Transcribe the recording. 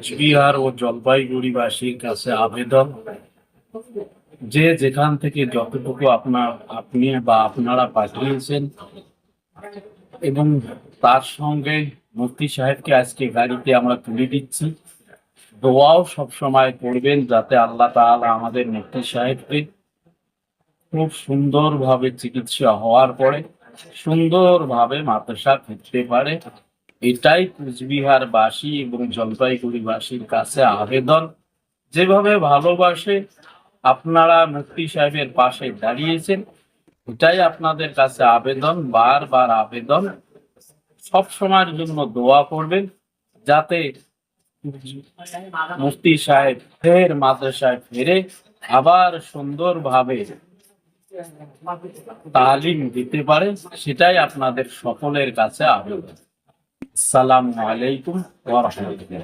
কোচবিহার ও জলপাইগুড়িবাসীর কাছে আবেদন, যে যেখান থেকে যতটুকু আপনি বা আপনারা পাঠিয়েছেন, এবং তার সঙ্গে মুফতি সাহেবকে আজকে গাড়িতে আমরা তুলে দিচ্ছি। দোয়াও সবসময় করবেন যাতে আল্লাহ তাআলা আমাদের মুফতি সাহেবকে খুব সুন্দরভাবে চিকিৎসা হওয়ার পরে সুন্দরভাবে মাদ্রাসা ফিরতে পারে। এটাই কুচবিহারবাসী এবং জলপাইগুড়িবাসীর কাছে আবেদন। যেভাবে ভালোবাসে আপনারা মুফতি সাহেবের পাশে দাঁড়িয়েছেন, এটাই আপনাদের কাছে আবেদন, বারবার আবেদন। সব সময়ের জন্য দোয়া করবেন যাতে মুফতি সাহেব ফের মাদ্রাসায় ফিরে আবার সুন্দরভাবে তালিম দিতে পারে, সেটাই আপনাদের সকলের কাছে আবেদন। আসসালামু আলাইকুম ওয়া রাহমাতুল্লাহ।